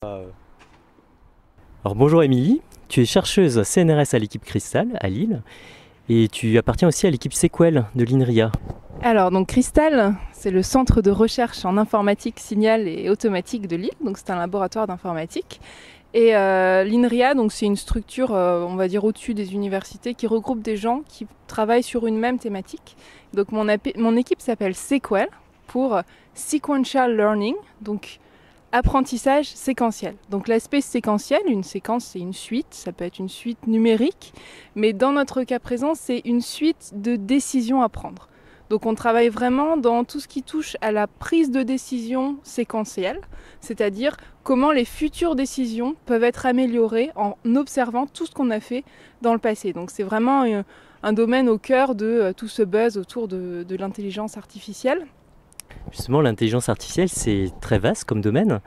Alors bonjour Émilie, tu es chercheuse CNRS à l'équipe Cristal à Lille et tu appartiens aussi à l'équipe Sequel de l'INRIA. Alors donc Cristal, c'est le centre de recherche en informatique, signal et automatique de Lille, donc c'est un laboratoire d'informatique. Et l'INRIA, donc c'est une structure, on va dire au-dessus des universités, qui regroupe des gens qui travaillent sur une même thématique. Donc mon équipe s'appelle Sequel pour Sequential Learning, donc apprentissage séquentiel. Donc l'aspect séquentiel, une séquence c'est une suite, ça peut être une suite numérique, mais dans notre cas présent c'est une suite de décisions à prendre. Donc on travaille vraiment dans tout ce qui touche à la prise de décision séquentielle, c'est-à-dire comment les futures décisions peuvent être améliorées en observant tout ce qu'on a fait dans le passé. Donc c'est vraiment un domaine au cœur de tout ce buzz autour de l'intelligence artificielle. Justement, l'intelligence artificielle, c'est très vaste comme domaine.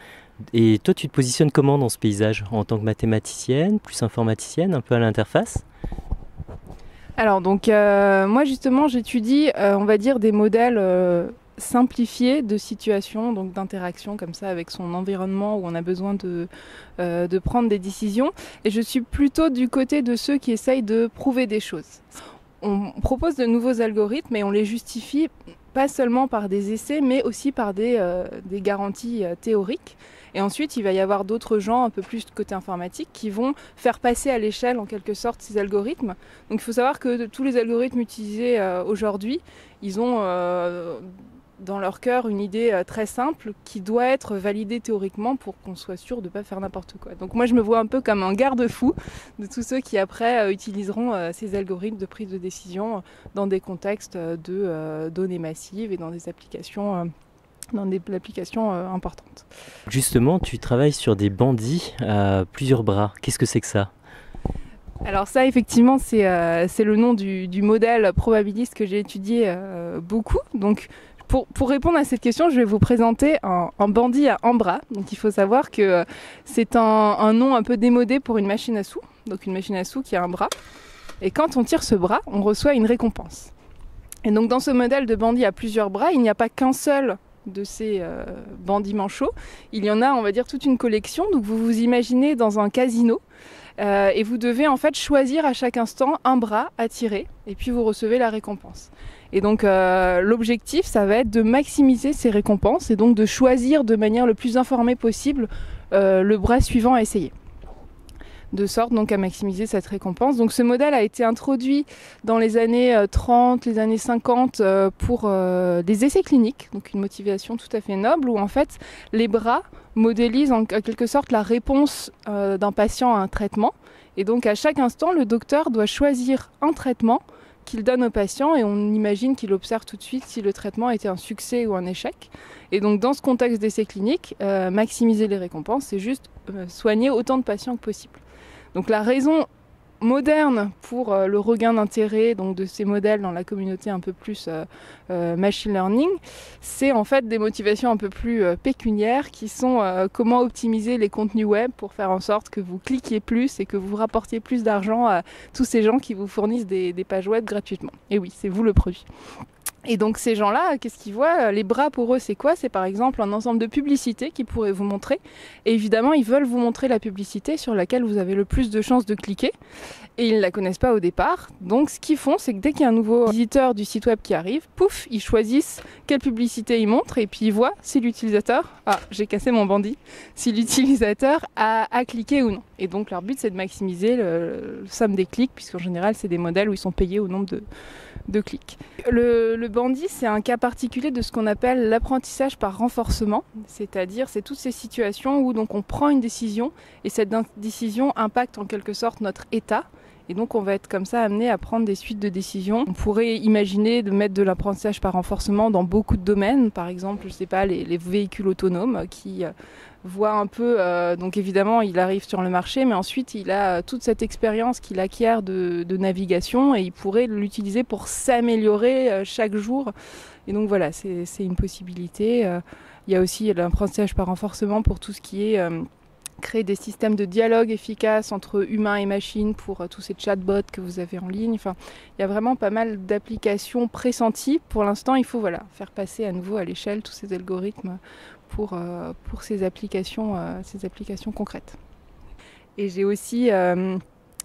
Et toi, tu te positionnes comment dans ce paysage? En tant que mathématicienne, plus informaticienne, un peu à l'interface? Alors donc moi justement j'étudie on va dire des modèles simplifiés de situations, donc d'interaction comme ça avec son environnement où on a besoin de prendre des décisions. Et je suis plutôt du côté de ceux qui essayent de prouver des choses. On propose de nouveaux algorithmes et on les justifie pas seulement par des essais, mais aussi par des garanties théoriques. Et ensuite, il va y avoir d'autres gens, un peu plus côté informatique, qui vont faire passer à l'échelle, en quelque sorte, ces algorithmes. Donc il faut savoir que tous les algorithmes utilisés aujourd'hui, ils ont dans leur cœur une idée très simple qui doit être validée théoriquement pour qu'on soit sûr de ne pas faire n'importe quoi. Donc moi je me vois un peu comme un garde-fou de tous ceux qui après utiliseront ces algorithmes de prise de décision dans des contextes de données massives et dans des applications importantes. Justement, tu travailles sur des bandits à plusieurs bras. Qu'est-ce que c'est que ça? Alors ça, effectivement, c'est le nom du modèle probabiliste que j'ai étudié beaucoup. Donc pour répondre à cette question, je vais vous présenter un bandit à un bras. Donc il faut savoir que c'est un nom un peu démodé pour une machine à sous. Donc une machine à sous qui a un bras. Et quand on tire ce bras, on reçoit une récompense. Et donc dans ce modèle de bandit à plusieurs bras, il n'y a pas qu'un seul de ces bandits manchots. Il y en a, on va dire, toute une collection. Donc vous vous imaginez dans un casino. Et vous devez en fait choisir à chaque instant un bras à tirer et puis vous recevez la récompense. Et donc l'objectif ça va être de maximiser ces récompenses et donc de choisir de manière le plus informée possible le bras suivant à essayer. De sorte donc à maximiser cette récompense. Donc ce modèle a été introduit dans les années 30, les années 50 pour des essais cliniques, donc une motivation tout à fait noble où en fait les bras modélisent en quelque sorte la réponse d'un patient à un traitement. Et donc à chaque instant, le docteur doit choisir un traitement qu'il donne au patient et on imagine qu'il observe tout de suite si le traitement a été un succès ou un échec. Et donc dans ce contexte d'essais cliniques, maximiser les récompenses, c'est juste soigner autant de patients que possible. Donc la raison moderne pour le regain d'intérêt donc de ces modèles dans la communauté un peu plus machine learning, c'est en fait des motivations un peu plus pécuniaires qui sont comment optimiser les contenus web pour faire en sorte que vous cliquiez plus et que vous rapportiez plus d'argent à tous ces gens qui vous fournissent des pages web gratuitement. Et oui, c'est vous le produit. Et donc ces gens-là, qu'est-ce qu'ils voient? Les bras pour eux, c'est quoi? C'est par exemple un ensemble de publicités qu'ils pourraient vous montrer. Et évidemment, ils veulent vous montrer la publicité sur laquelle vous avez le plus de chances de cliquer. Et ils ne la connaissent pas au départ. Donc ce qu'ils font, c'est que dès qu'il y a un nouveau visiteur du site web qui arrive, pouf, ils choisissent quelle publicité ils montrent et puis ils voient si l'utilisateur... Ah, j'ai cassé mon bandit. Si l'utilisateur a cliqué ou non. Et donc leur but, c'est de maximiser le somme des clics, puisqu'en général, c'est des modèles où ils sont payés au nombre de clics. Le bandit, c'est un cas particulier de ce qu'on appelle l'apprentissage par renforcement, c'est-à-dire c'est toutes ces situations où donc on prend une décision et cette décision impacte en quelque sorte notre état. Et donc on va être comme ça amené à prendre des suites de décisions. On pourrait imaginer de mettre de l'apprentissage par renforcement dans beaucoup de domaines, par exemple, je sais pas, les véhicules autonomes qui voient un peu, donc évidemment il arrive sur le marché, mais ensuite il a toute cette expérience qu'il acquiert de navigation et il pourrait l'utiliser pour s'améliorer chaque jour. Et donc voilà, c'est une possibilité. Il y a aussi l'apprentissage par renforcement pour tout ce qui est créer des systèmes de dialogue efficaces entre humains et machines pour tous ces chatbots que vous avez en ligne. Enfin, il y a vraiment pas mal d'applications pressenties. Pour l'instant, il faut faire passer à nouveau à l'échelle tous ces algorithmes pour ces applications concrètes. Et j'ai aussi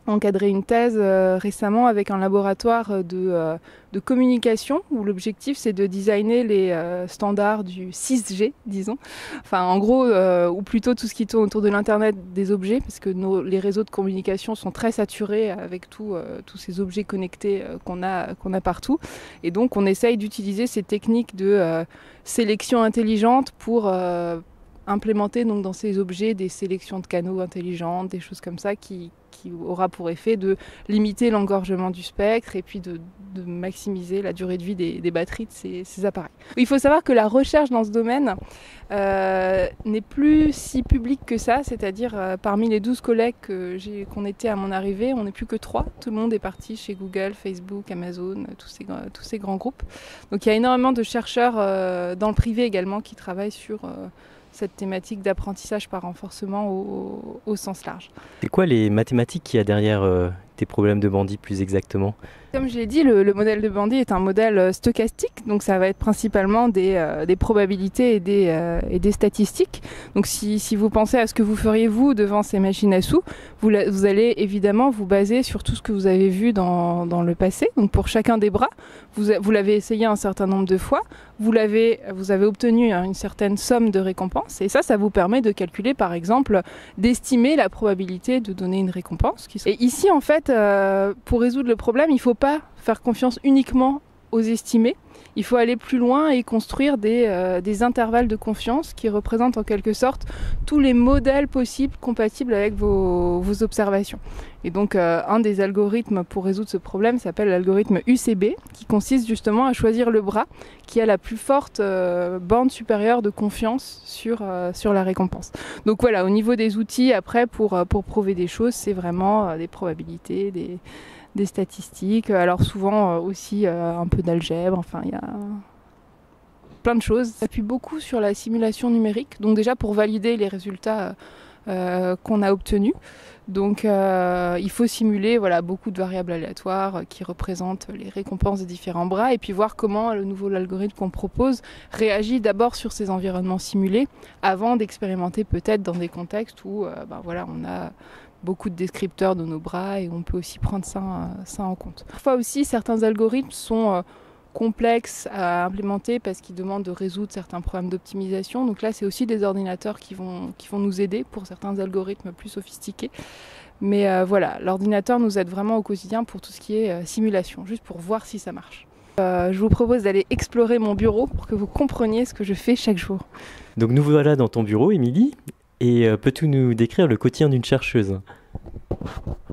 encadré une thèse récemment avec un laboratoire de communication où l'objectif c'est de designer les standards du 6G, disons. Enfin, en gros, ou plutôt tout ce qui tourne autour de l'Internet des objets, parce que les réseaux de communication sont très saturés avec tous ces objets connectés qu'on a partout. Et donc, on essaye d'utiliser ces techniques de sélection intelligente pour implémenter donc, dans ces objets des sélections de canaux intelligentes, des choses comme ça qui aura pour effet de limiter l'engorgement du spectre et puis de maximiser la durée de vie des batteries de ces appareils. Il faut savoir que la recherche dans ce domaine n'est plus si publique que ça, c'est-à-dire parmi les 12 collègues qu'on était à mon arrivée, on n'est plus que 3. Tout le monde est parti chez Google, Facebook, Amazon, tous ces grands groupes. Donc il y a énormément de chercheurs dans le privé également qui travaillent sur cette thématique d'apprentissage par renforcement au sens large. C'est quoi les mathématiques qu'il y a derrière tes problèmes de bandit plus exactement ? Comme je l'ai dit, le modèle de Bandy est un modèle stochastique, donc ça va être principalement des probabilités et des statistiques. Donc si vous pensez à ce que vous feriez vous devant ces machines à sous, vous allez évidemment vous baser sur tout ce que vous avez vu dans le passé. Donc pour chacun des bras, vous l'avez essayé un certain nombre de fois, vous avez obtenu une certaine somme de récompenses, et ça vous permet de calculer par exemple, d'estimer la probabilité de donner une récompense. Et ici en fait, pour résoudre le problème, il ne faut pas faire confiance uniquement aux estimés. Il faut aller plus loin et construire des intervalles de confiance qui représentent en quelque sorte tous les modèles possibles compatibles avec vos observations. Et donc un des algorithmes pour résoudre ce problème s'appelle l'algorithme UCB, qui consiste justement à choisir le bras qui a la plus forte bande supérieure de confiance sur la récompense. Donc voilà, au niveau des outils, après pour prouver des choses, c'est vraiment des probabilités, des statistiques, alors souvent aussi un peu d'algèbre, enfin il y a plein de choses. Ça appuie beaucoup sur la simulation numérique, donc déjà pour valider les résultats qu'on a obtenus. Donc il faut simuler beaucoup de variables aléatoires qui représentent les récompenses des différents bras et puis voir comment le nouveau algorithme qu'on propose réagit d'abord sur ces environnements simulés avant d'expérimenter peut-être dans des contextes où on a beaucoup de descripteurs de nos bras et on peut aussi prendre ça en compte. Parfois aussi, certains algorithmes sont complexes à implémenter parce qu'ils demandent de résoudre certains problèmes d'optimisation. Donc là, c'est aussi des ordinateurs qui vont nous aider pour certains algorithmes plus sophistiqués. Mais l'ordinateur nous aide vraiment au quotidien pour tout ce qui est simulation, juste pour voir si ça marche. Je vous propose d'aller explorer mon bureau pour que vous compreniez ce que je fais chaque jour. Donc nous voilà dans ton bureau, Émilie. Et peux-tu nous décrire le quotidien d'une chercheuse ?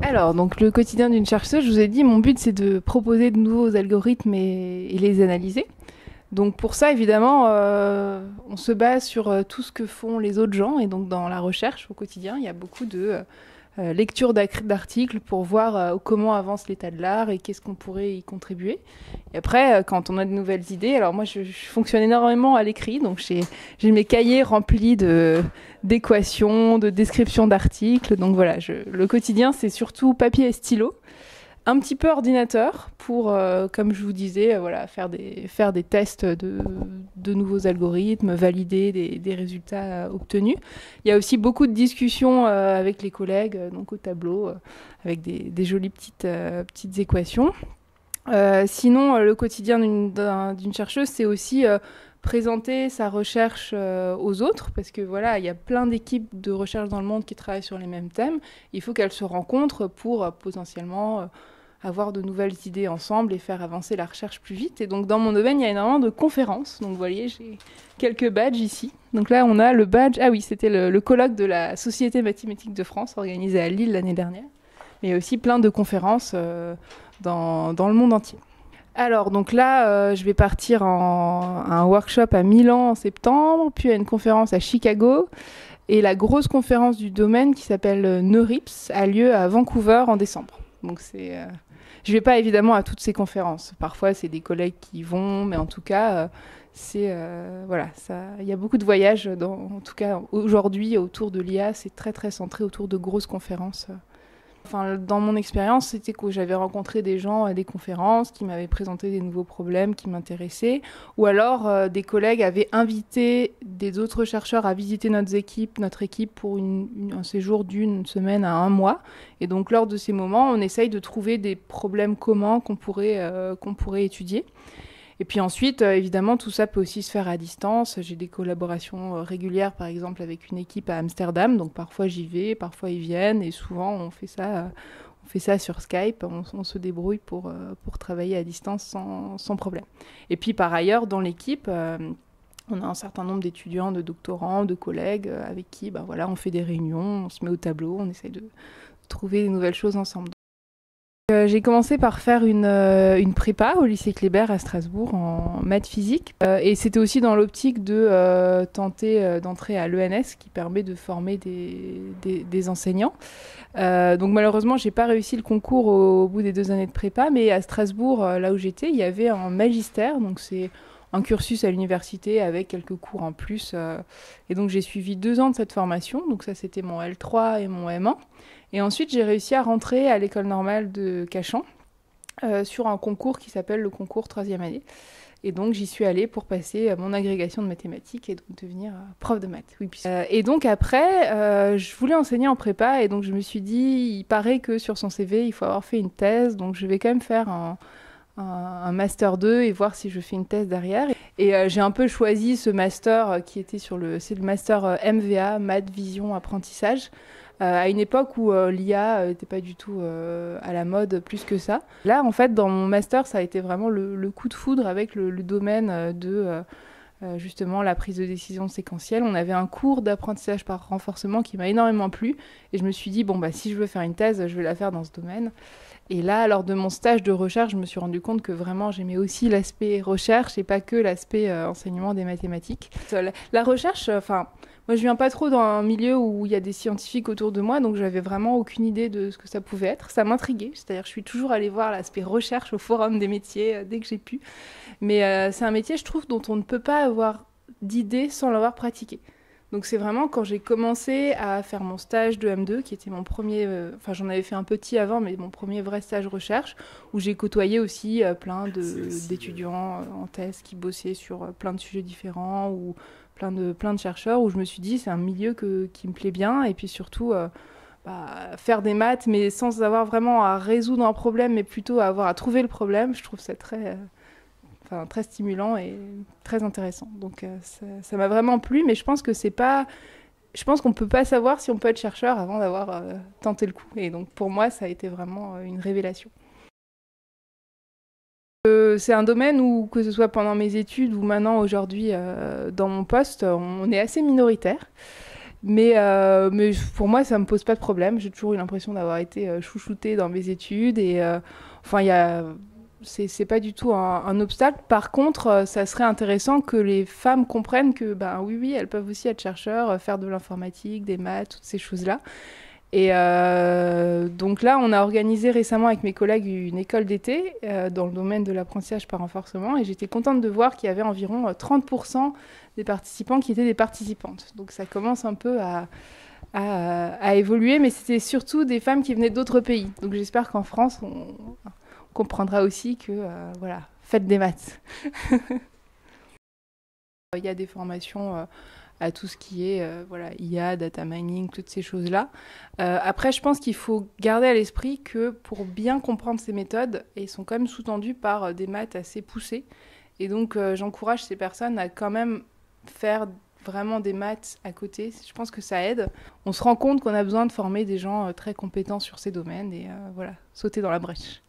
Alors, donc le quotidien d'une chercheuse, je vous ai dit, mon but c'est de proposer de nouveaux algorithmes et les analyser. Donc pour ça, évidemment, on se base sur tout ce que font les autres gens. Et donc dans la recherche au quotidien, il y a beaucoup de lecture d'articles pour voir comment avance l'état de l'art et qu'est-ce qu'on pourrait y contribuer. Et après, quand on a de nouvelles idées, alors moi je fonctionne énormément à l'écrit, donc j'ai mes cahiers remplis d'équations, de descriptions d'articles. Donc voilà, le quotidien c'est surtout papier et stylo. Un petit peu ordinateur pour, comme je vous disais, faire des tests de nouveaux algorithmes, valider des résultats obtenus. Il y a aussi beaucoup de discussions avec les collègues, donc au tableau, avec des jolies petites équations. Sinon, le quotidien d'une chercheuse, c'est aussi présenter sa recherche aux autres, parce que il y a plein d'équipes de recherche dans le monde qui travaillent sur les mêmes thèmes. Il faut qu'elles se rencontrent pour potentiellement avoir de nouvelles idées ensemble et faire avancer la recherche plus vite. Et donc dans mon domaine, il y a énormément de conférences. Donc vous voyez, j'ai quelques badges ici. Donc là, on a le badge, c'était le colloque de la Société mathématique de France, organisé à Lille l'année dernière. Mais il y a aussi plein de conférences dans le monde entier. Alors, donc là, je vais partir à un workshop à Milan en septembre, puis à une conférence à Chicago. Et la grosse conférence du domaine qui s'appelle NeurIPS a lieu à Vancouver en décembre. Donc c'est Je vais pas évidemment à toutes ces conférences. Parfois, c'est des collègues qui y vont, mais en tout cas, voilà, il y a beaucoup de voyages. En tout cas, aujourd'hui, autour de l'IA, c'est très très centré autour de grosses conférences. Enfin, dans mon expérience, c'était que j'avais rencontré des gens à des conférences qui m'avaient présenté des nouveaux problèmes qui m'intéressaient, ou alors des collègues avaient invité des autres chercheurs à visiter notre équipe pour un séjour d'une semaine à un mois. Et donc, lors de ces moments, on essaye de trouver des problèmes communs qu'on pourrait étudier. Et puis ensuite, évidemment, tout ça peut aussi se faire à distance. J'ai des collaborations régulières, par exemple, avec une équipe à Amsterdam. Donc parfois j'y vais, parfois ils viennent. Et souvent, on fait ça sur Skype. On se débrouille pour travailler à distance sans problème. Et puis par ailleurs, dans l'équipe, on a un certain nombre d'étudiants, de doctorants, de collègues avec qui voilà, on fait des réunions, on se met au tableau, on essaye de trouver des nouvelles choses ensemble. J'ai commencé par faire une prépa au lycée Kléber à Strasbourg en maths physique. Et c'était aussi dans l'optique de tenter d'entrer à l'ENS qui permet de former des enseignants. Donc malheureusement, j'ai pas réussi le concours au bout des 2 années de prépa, mais à Strasbourg, là où j'étais, il y avait un magistère. Donc c'est un cursus à l'université avec quelques cours en plus. Et donc j'ai suivi 2 ans de cette formation. Donc ça, c'était mon L3 et mon M1. Et ensuite, j'ai réussi à rentrer à l'école normale de Cachan sur un concours qui s'appelle le concours 3e année. Et donc, j'y suis allée pour passer mon agrégation de mathématiques et donc devenir prof de maths. Oui, et donc après, je voulais enseigner en prépa et donc je me suis dit, il paraît que sur son CV, il faut avoir fait une thèse. Donc, je vais quand même faire un master 2 et voir si je fais une thèse derrière. Et j'ai un peu choisi ce master qui était c'est le master MVA, Maths, Vision, Apprentissage. À une époque où l'IA n'était pas du tout à la mode plus que ça. Là, en fait, dans mon master, ça a été vraiment le coup de foudre avec le domaine de justement la prise de décision séquentielle. On avait un cours d'apprentissage par renforcement qui m'a énormément plu. Et je me suis dit, bon, si je veux faire une thèse, je vais la faire dans ce domaine. Et là, lors de mon stage de recherche, je me suis rendu compte que vraiment, j'aimais aussi l'aspect recherche et pas que l'aspect enseignement des mathématiques. La recherche, moi, je viens pas trop dans un milieu où il y a des scientifiques autour de moi, donc j'avais vraiment aucune idée de ce que ça pouvait être. Ça m'intriguait, c'est-à-dire je suis toujours allée voir l'aspect recherche au forum des métiers dès que j'ai pu. Mais c'est un métier, je trouve, dont on ne peut pas avoir d'idée sans l'avoir pratiqué. Donc c'est vraiment quand j'ai commencé à faire mon stage de M2, qui était mon premier, j'en avais fait un petit avant, mais mon premier vrai stage recherche, où j'ai côtoyé aussi plein d'étudiants en thèse qui bossaient sur plein de sujets différents, ou plein de chercheurs, où je me suis dit c'est un milieu qui me plaît bien, et puis surtout faire des maths, mais sans avoir vraiment à résoudre un problème, mais plutôt à avoir à trouver le problème, je trouve ça très stimulant et très intéressant. Donc ça m'a vraiment plu, mais je pense qu'on peut pas savoir si on peut être chercheur avant d'avoir tenté le coup. Et donc pour moi, ça a été vraiment une révélation. C'est un domaine où, que ce soit pendant mes études ou maintenant aujourd'hui dans mon poste, on est assez minoritaire. Mais pour moi, ça me pose pas de problème. J'ai toujours eu l'impression d'avoir été chouchoutée dans mes études et c'est pas du tout un obstacle. Par contre, ça serait intéressant que les femmes comprennent que, oui, elles peuvent aussi être chercheurs, faire de l'informatique, des maths, toutes ces choses-là. Et donc là, on a organisé récemment avec mes collègues une école d'été dans le domaine de l'apprentissage par renforcement. Et j'étais contente de voir qu'il y avait environ 30% des participants qui étaient des participantes. Donc ça commence un peu à évoluer, mais c'était surtout des femmes qui venaient d'autres pays. Donc j'espère qu'en France, on comprendra aussi que, faites des maths. Il y a des formations à tout ce qui est IA, data mining, toutes ces choses-là. Après, je pense qu'il faut garder à l'esprit que pour bien comprendre ces méthodes, elles sont quand même sous-tendues par des maths assez poussées. Et donc, j'encourage ces personnes à quand même faire vraiment des maths à côté. Je pense que ça aide. On se rend compte qu'on a besoin de former des gens très compétents sur ces domaines et sauter dans la brèche.